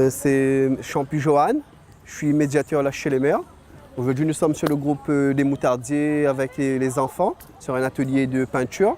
C'est Champi Johan, je suis médiateur là chez les mères. Aujourd'hui nous sommes sur le groupe des moutardiers avec les enfants sur un atelier de peinture.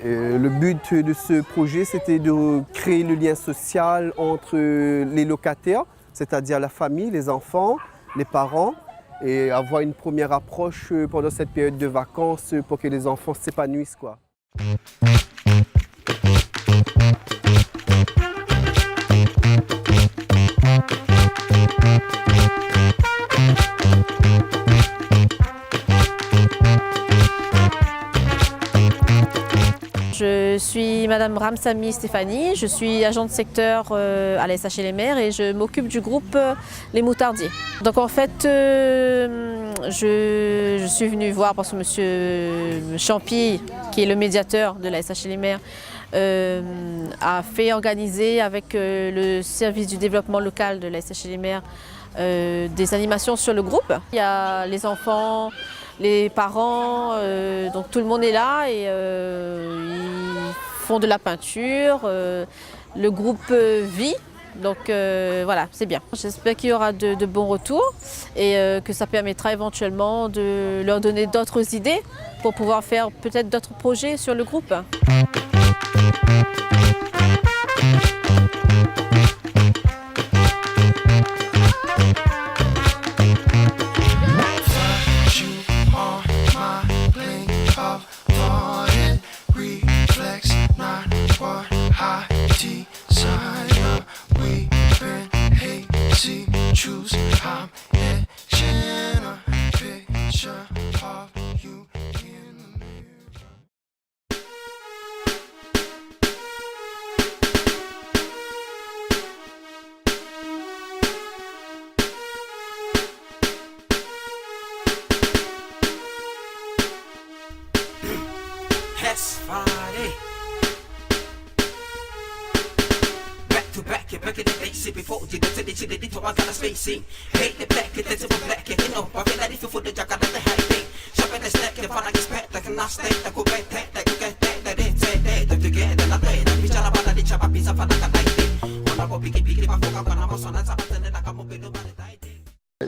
Le but de ce projet c'était de créer le lien social entre les locataires, c'est-à-dire la famille, les enfants, les parents et avoir une première approche pendant cette période de vacances pour que les enfants s'épanouissent, quoi. Je suis Madame Ramsamy Stéphanie, je suis agent de secteur à la SH Les Mères et je m'occupe du groupe Les Moutardiers. Donc en fait, je suis venue voir parce que Monsieur Champi, qui est le médiateur de la SH Les Mères, a fait organiser avec le service du développement local de la SH Les Mères des animations sur le groupe. Il y a les enfants, les parents, donc tout le monde est là et ils font de la peinture, le groupe vit, donc voilà, c'est bien. J'espère qu'il y aura de bons retours et que ça permettra éventuellement de leur donner d'autres idées pour pouvoir faire peut-être d'autres projets sur le groupe. It's Friday. Back to back, you're back in the basic before you get to the chili, I got a spacing. Hate the black, it's a black, you know, I feel like if you put the jacket at the high thing. Shop in the stack, if I expect, like a nice steak, that could get that, that could get that it's a day, that together, that day, that bitch, I'm about to chop a piece of a night. On a go biggie, biggie, my fuck, I'm on a top, and then I come up with the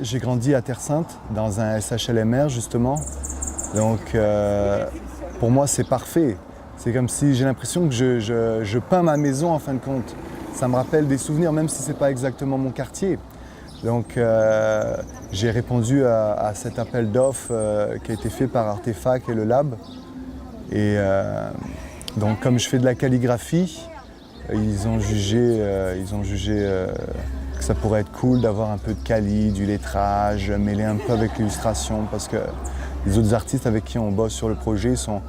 J'ai grandi à Terre Sainte, dans un SHLMR justement, donc pour moi c'est parfait. C'est comme si j'ai l'impression que je peins ma maison en fin de compte. Ça me rappelle des souvenirs, même si ce n'est pas exactement mon quartier. Donc j'ai répondu à cet appel d'offres qui a été fait par Artefact et le Lab. Et donc comme je fais de la calligraphie, ils ont jugé que ça pourrait être cool d'avoir un peu de cali, du lettrage, mêlé un peu avec l'illustration, parce que les autres artistes avec qui on bosse sur le projet sont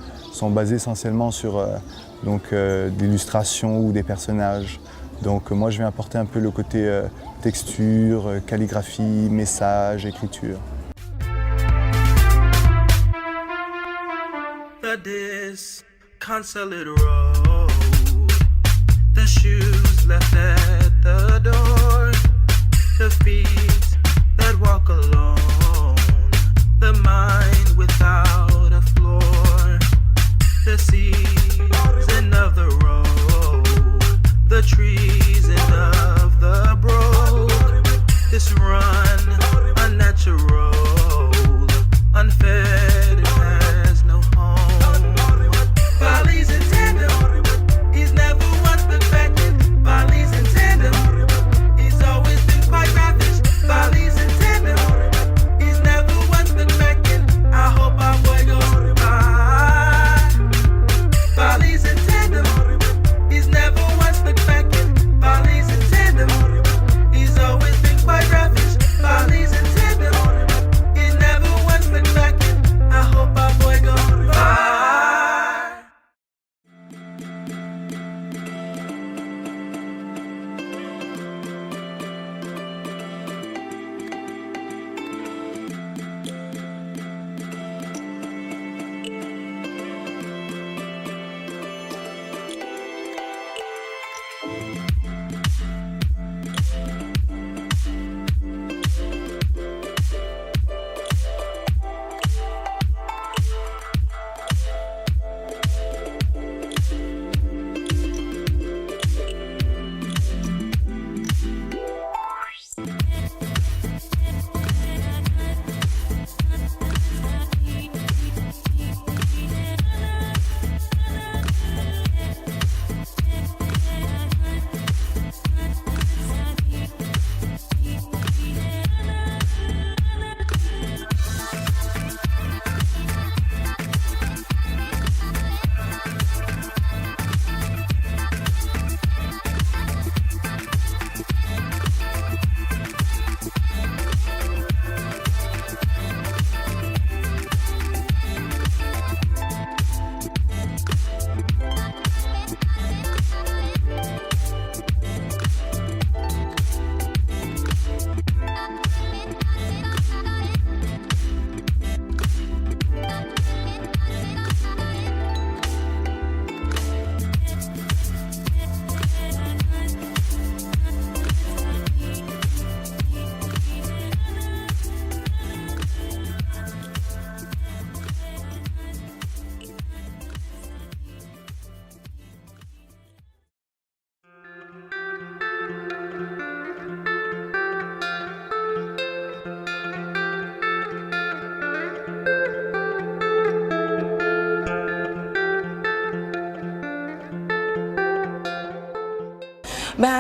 basés essentiellement sur de l'illustration ou des personnages. Donc moi je viens apporter un peu le côté texture, calligraphie, message, écriture. The disconsolate road, the shoes left at the door, the feet that walk alone, the mind without a floor, the season of the road, the treason of the broke, this run unnatural, unfed, it has no home. Follies and tender,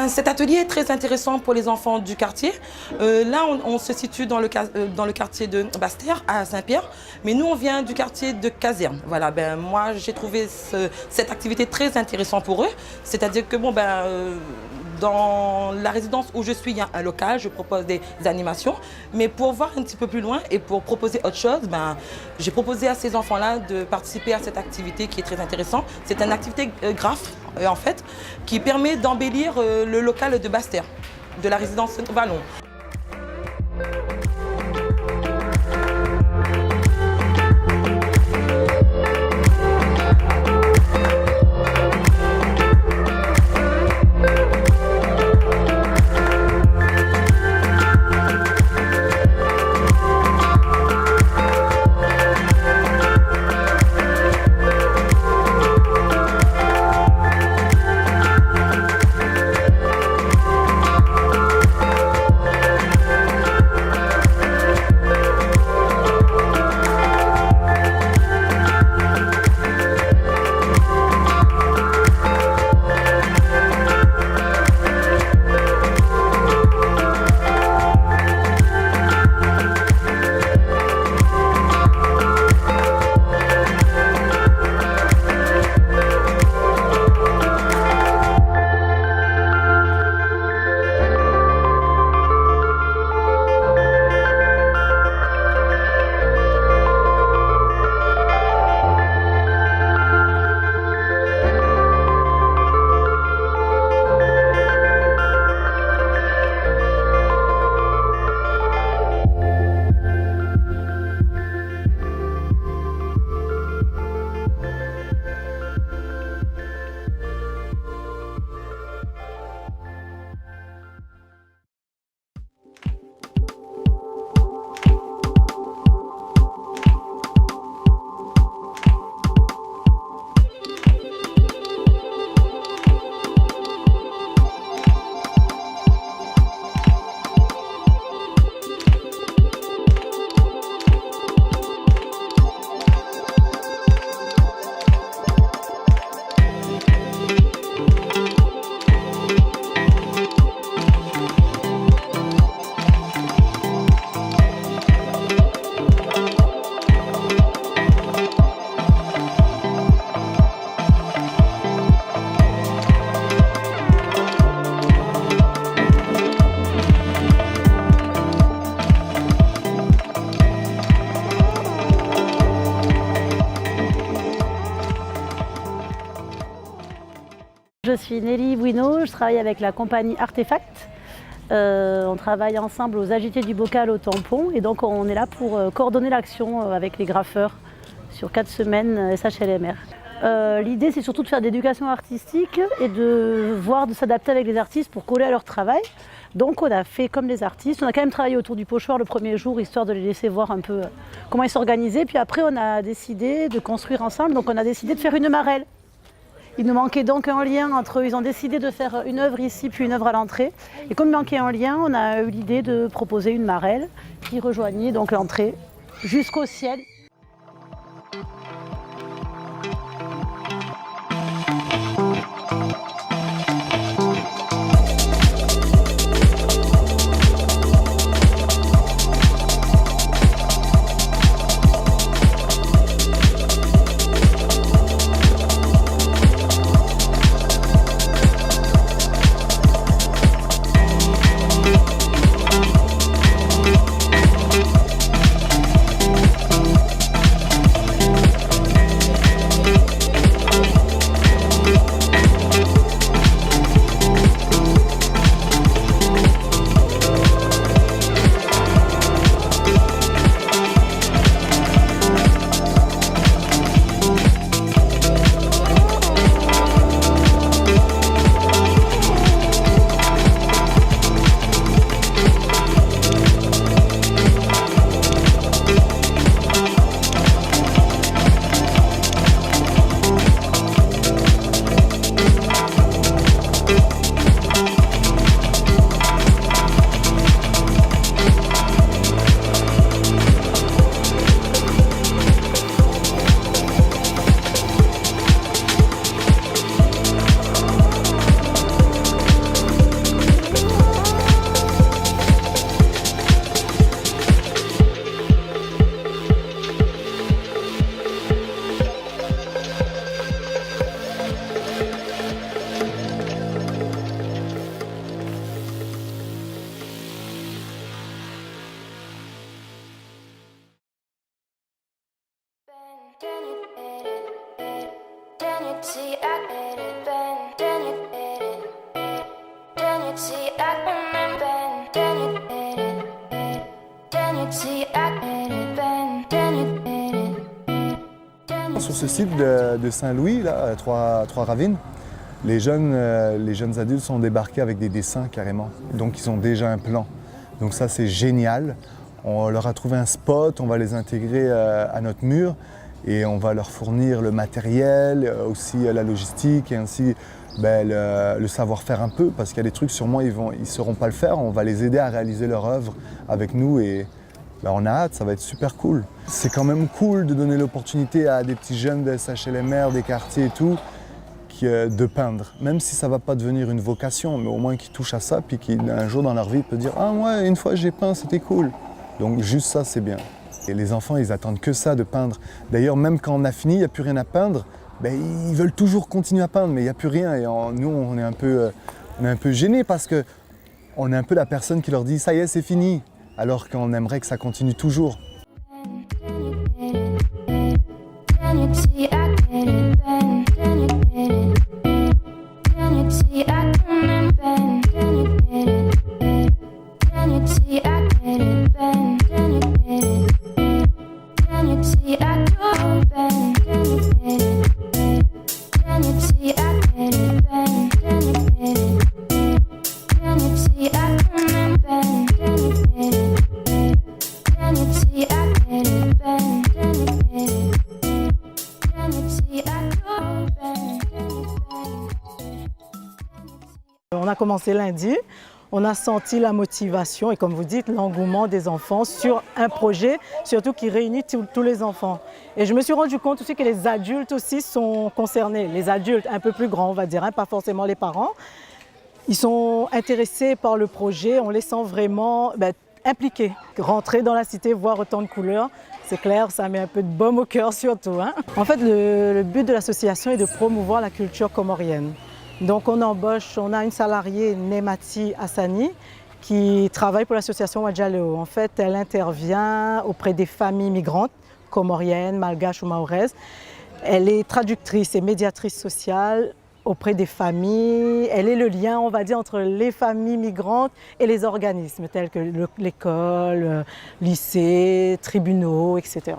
Cet atelier est très intéressant pour les enfants du quartier. Là, on se situe dans le quartier de Basse-Terre, à Saint-Pierre, mais nous, on vient du quartier de Caserne. Voilà, moi, j'ai trouvé cette activité très intéressante pour eux. C'est-à-dire que, dans la résidence où je suis, il y a un local, je propose des animations. Mais pour voir un petit peu plus loin et pour proposer autre chose, j'ai proposé à ces enfants-là de participer à cette activité qui est très intéressante. C'est une activité graphe, en fait, qui permet d'embellir le local de Basse-Terre, de la résidence Vallon. Je suis Nelly Bouineau, je travaille avec la compagnie Artefact. On travaille ensemble aux agités du bocal au tampon et donc on est là pour coordonner l'action avec les graffeurs sur 4 semaines SHLMR. L'idée c'est surtout de faire de l'éducation artistique et de s'adapter avec les artistes pour coller à leur travail. Donc on a fait comme les artistes, on a quand même travaillé autour du pochoir le premier jour histoire de les laisser voir un peu comment ils s'organisaient. Puis après on a décidé de construire ensemble, donc on a décidé de faire une marelle. Il nous manquait donc un lien entre eux. Ils ont décidé de faire une œuvre ici puis une œuvre à l'entrée. Et comme il manquait un lien, on a eu l'idée de proposer une marelle qui rejoignait donc l'entrée jusqu'au ciel. Sur ce site de Saint-Louis, là, à Trois-Ravines, les jeunes adultes sont débarqués avec des dessins carrément. Donc ils ont déjà un plan. Donc ça c'est génial. On leur a trouvé un spot, on va les intégrer à notre mur et on va leur fournir le matériel, aussi la logistique et ainsi le savoir-faire un peu, parce qu'il y a des trucs sûrement ils ne sauront pas le faire. On va les aider à réaliser leur œuvre avec nous et on a hâte, ça va être super cool. C'est quand même cool de donner l'opportunité à des petits jeunes de SHLMR, des quartiers et tout, de peindre. Même si ça ne va pas devenir une vocation, mais au moins qu'ils touchent à ça, puis qu'un jour dans leur vie, ils peuvent dire « Ah ouais, une fois j'ai peint, c'était cool ». Donc juste ça, c'est bien. Et les enfants, ils attendent que ça, de peindre. D'ailleurs, même quand on a fini, il n'y a plus rien à peindre, ils veulent toujours continuer à peindre, mais il n'y a plus rien. Et nous, on est un peu gênés parce qu'on est un peu la personne qui leur dit « Ça y est, c'est fini ». Alors qu'on aimerait que ça continue toujours. On a commencé lundi, on a senti la motivation et comme vous dites, l'engouement des enfants sur un projet, surtout qui réunit tous les enfants. Et je me suis rendu compte aussi que les adultes aussi sont concernés, les adultes un peu plus grands on va dire, pas forcément les parents. Ils sont intéressés par le projet, on les sent vraiment impliqués. Rentrer dans la cité, voir autant de couleurs, c'est clair, ça met un peu de baume au cœur surtout. En fait, le but de l'association est de promouvoir la culture comorienne. Donc on a une salariée, Nemati Hassani, qui travaille pour l'association Wadjaleo. En fait, elle intervient auprès des familles migrantes, comoriennes, malgaches ou mahoraises. Elle est traductrice et médiatrice sociale auprès des familles. Elle est le lien, on va dire, entre les familles migrantes et les organismes tels que l'école, lycée, tribunaux, etc.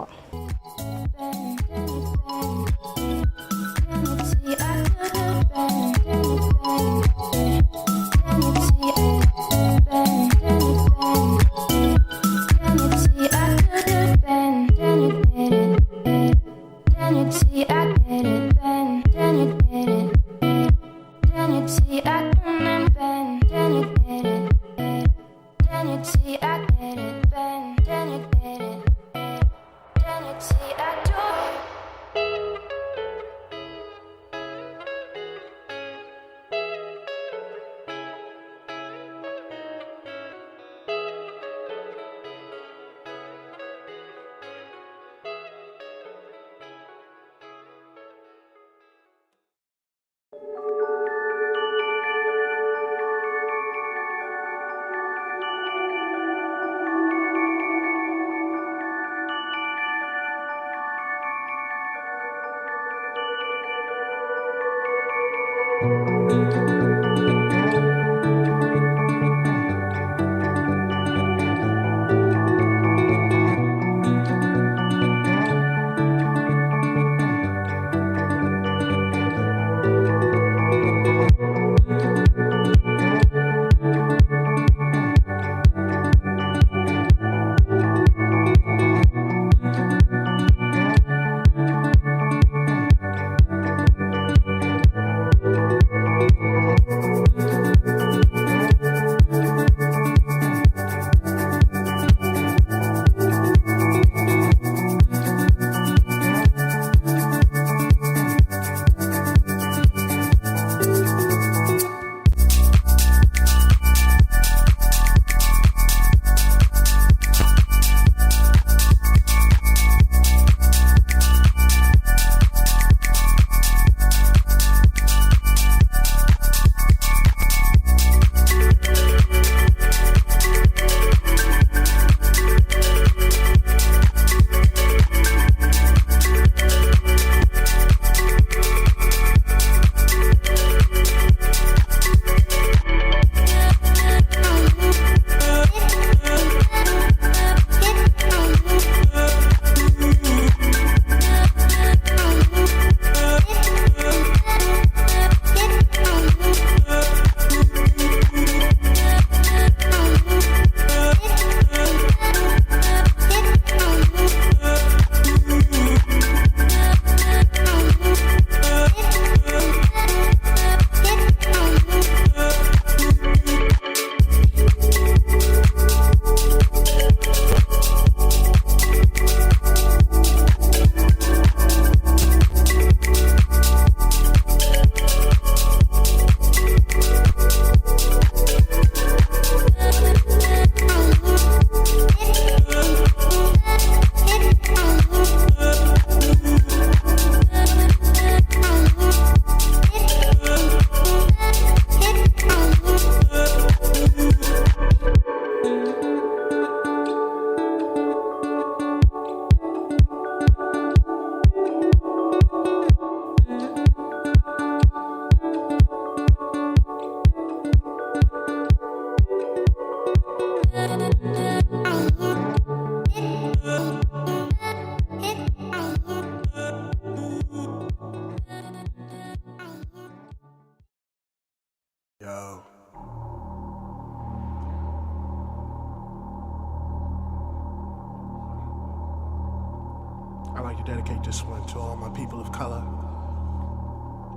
I'd like to dedicate this one to all my people of color,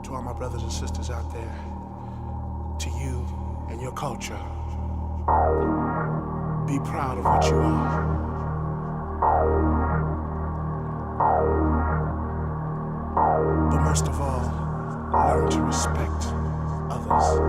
to all my brothers and sisters out there, to you and your culture. Be proud of what you are. But most of all, learn to respect others.